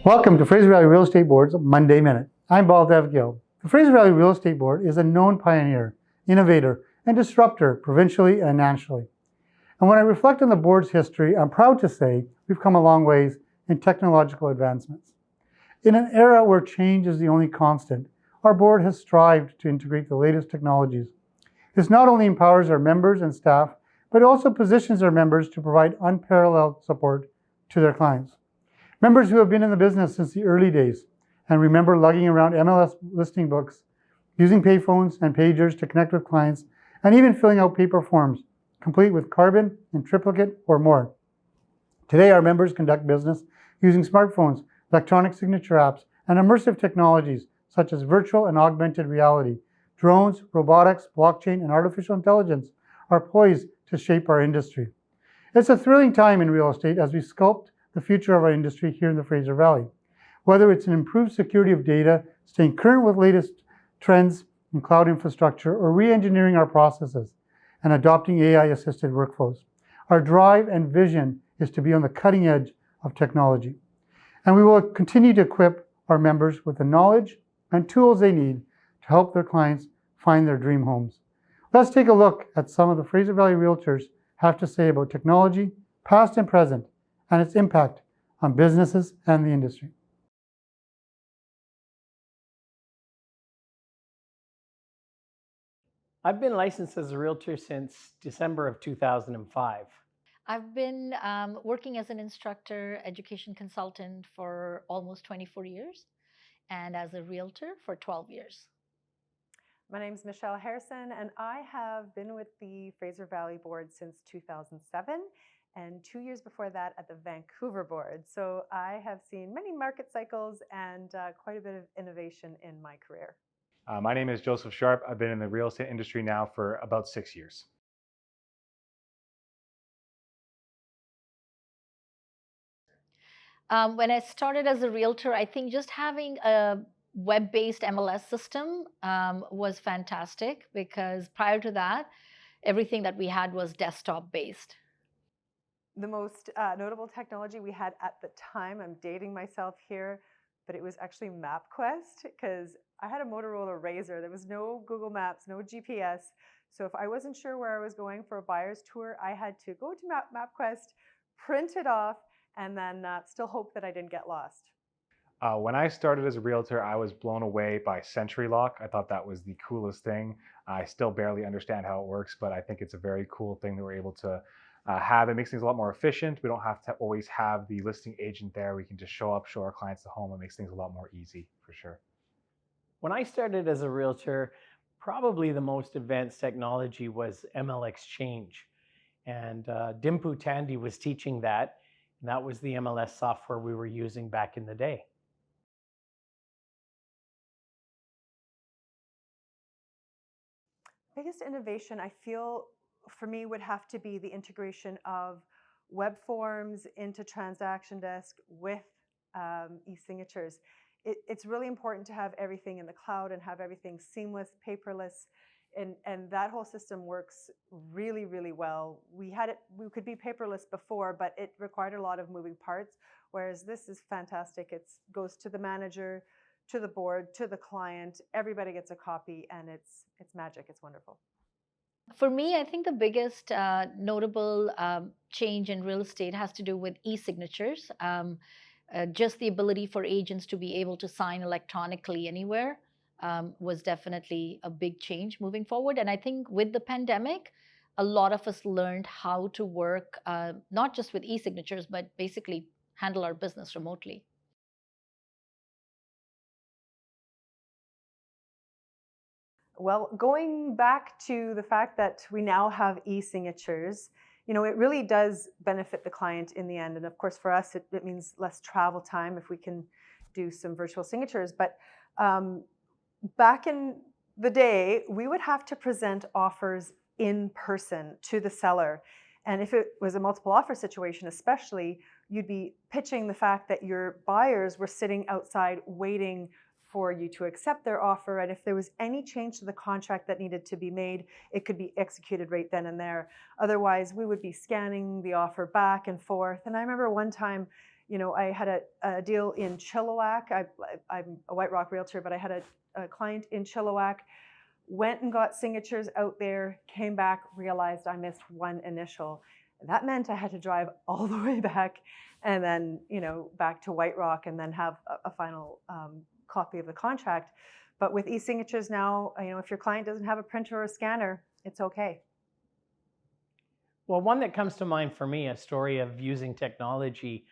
Welcome to Fraser Valley Real Estate Board's Monday Minute. I'm Baldev Gill. The Fraser Valley Real Estate Board is a known pioneer, innovator, and disruptor provincially and nationally. And when I reflect on the board's history, I'm proud to say we've come a long ways in technological advancements. In an era where change is the only constant, our board has strived to integrate the latest technologies. This not only empowers our members and staff, but also positions our members to provide unparalleled support to their clients. Members who have been in the business since the early days and remember lugging around MLS listing books, using payphones and pagers to connect with clients, and even filling out paper forms, complete with carbon and triplicate or more. Today, our members conduct business using smartphones, electronic signature apps, and immersive technologies such as virtual and augmented reality. Drones, robotics, blockchain, and artificial intelligence are poised to shape our industry. It's a thrilling time in real estate as we sculpt the future of our industry here in the Fraser Valley. Whether it's an improved security of data, staying current with latest trends in cloud infrastructure, or re-engineering our processes and adopting AI-assisted workflows, our drive and vision is to be on the cutting edge of technology. And we will continue to equip our members with the knowledge and tools they need to help their clients find their dream homes. Let's take a look at some of the Fraser Valley Realtors have to say about technology, past and present, and its impact on businesses and the industry. I've been licensed as a realtor since December of 2005. I've been working as an instructor, education consultant for almost 24 years, and as a realtor for 12 years. My name is Michelle Harrison, and I have been with the Fraser Valley Board since 2007, and 2 years before that at the Vancouver Board. So I have seen many market cycles and quite a bit of innovation in my career. My name is Joseph Sharp. I've been in the real estate industry now for about 6 years. When I started as a realtor, I think just having a web-based MLS system was fantastic, because prior to that, everything that we had was desktop-based. The most notable technology we had at the time, I'm dating myself here, but it was actually MapQuest, because I had a Motorola Razr. There was no Google Maps, no GPS. So if I wasn't sure where I was going for a buyer's tour, I had to go to MapQuest, print it off, and then still hope that I didn't get lost. When I started as a realtor, I was blown away by Century Lock. I thought that was the coolest thing. I still barely understand how it works, but I think it's a very cool thing that we're able to have. It makes things a lot more efficient. We don't have to always have the listing agent there. We can just show up, show our clients the home. It makes things a lot more easy, for sure. When I started as a realtor, probably the most advanced technology was ML Exchange. And Dimpu Tandy was teaching that, and that was the MLS software we were using back in the day. Biggest innovation, I feel, for me would have to be the integration of web forms into Transaction Desk with e-signatures. It's really important to have everything in the cloud and have everything seamless, paperless, and that whole system works really, really well. We could be paperless before, but it required a lot of moving parts, whereas this is fantastic. It goes to the manager, to the board, to the client. Everybody gets a copy, and it's magic. It's wonderful. For me, I think the biggest notable change in real estate has to do with e-signatures. Just the ability for agents to be able to sign electronically anywhere was definitely a big change moving forward. And I think with the pandemic, a lot of us learned how to work, not just with e-signatures, but basically handle our business remotely. Well, going back to the fact that we now have e-signatures, it really does benefit the client in the end. And of course, for us, it means less travel time if we can do some virtual signatures. But back in the day, we would have to present offers in person to the seller. And if it was a multiple offer situation, especially, you'd be pitching the fact that your buyers were sitting outside waiting for you to accept their offer, and if there was any change to the contract that needed to be made, it could be executed right then and there. Otherwise, we would be scanning the offer back and forth. And I remember one time You know, I had a deal in Chilliwack. I'm a White Rock realtor, but I had a client in Chilliwack, went and got signatures out there, came back, realized I missed one initial. That meant I had to drive all the way back and then, you know, back to White Rock and then have a final copy of the contract. But with e-signatures now, you know, if your client doesn't have a printer or a scanner, it's okay. Well, one that comes to mind for me, a story of using technology,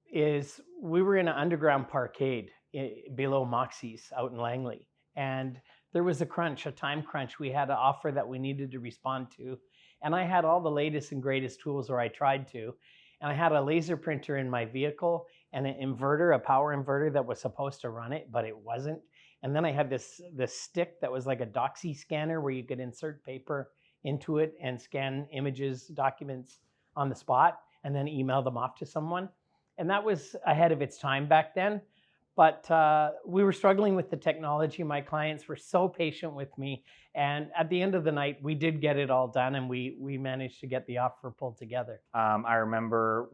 is we were in an underground parkade below Moxie's out in Langley. And there was a time crunch. We had an offer that we needed to respond to. And I had all the latest and greatest tools, or I tried to. And I had a laser printer in my vehicle and an inverter, a power inverter that was supposed to run it, but it wasn't. And then I had this stick that was like a Doxy scanner where you could insert paper into it and scan images, documents on the spot, and then email them off to someone. And that was ahead of its time back then. But we were struggling with the technology. My clients were so patient with me. And at the end of the night, we did get it all done, and we managed to get the offer pulled together. I remember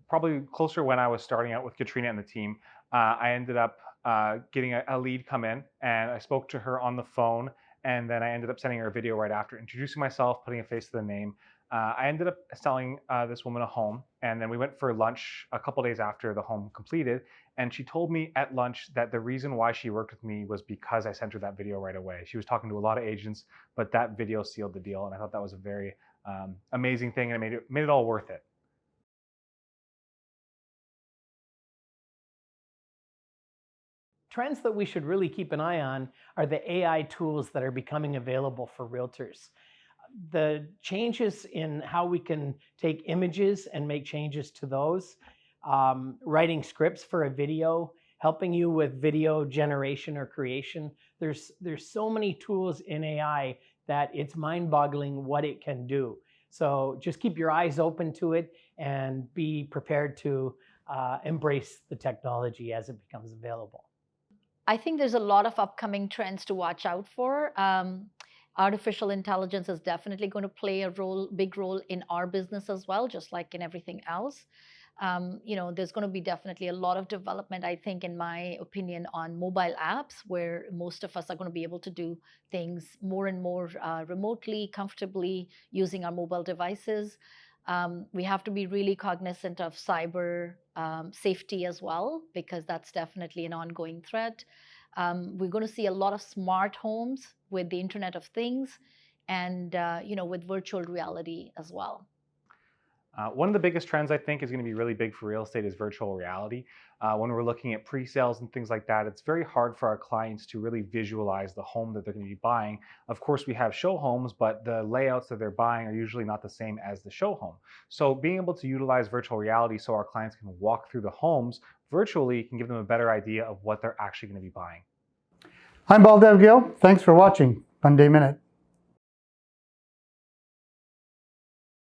probably closer when I was starting out with Katrina and the team, I ended up getting a lead come in, and I spoke to her on the phone, and then I ended up sending her a video right after, introducing myself, putting a face to the name. I ended up selling this woman a home, and then we went for lunch a couple days after the home completed, and she told me at lunch that the reason why she worked with me was because I sent her that video right away. She was talking to a lot of agents, but that video sealed the deal, and I thought that was a very amazing thing, and it made it all worth it. Trends that we should really keep an eye on are the AI tools that are becoming available for realtors. The changes in how we can take images and make changes to those, writing scripts for a video, helping you with video generation or creation. There's so many tools in AI that it's mind-boggling what it can do. So just keep your eyes open to it and be prepared to embrace the technology as it becomes available. I think there's a lot of upcoming trends to watch out for. Artificial intelligence is definitely going to play a big role in our business as well, just like in everything else. You know, there's going to be definitely a lot of development, I think, in my opinion, on mobile apps, where most of us are going to be able to do things more and more remotely, comfortably, using our mobile devices. We have to be really cognizant of cyber safety as well, because that's definitely an ongoing threat. We're going to see a lot of smart homes with the Internet of Things and, you know, with virtual reality as well. One of the biggest trends I think is going to be really big for real estate is virtual reality. When we're looking at pre-sales and things like that, it's very hard for our clients to really visualize the home that they're going to be buying. Of course, we have show homes, but the layouts that they're buying are usually not the same as the show home. So being able to utilize virtual reality so our clients can walk through the homes virtually can give them a better idea of what they're actually going to be buying. I'm Baldev Gill. Thanks for watching Monday Minute.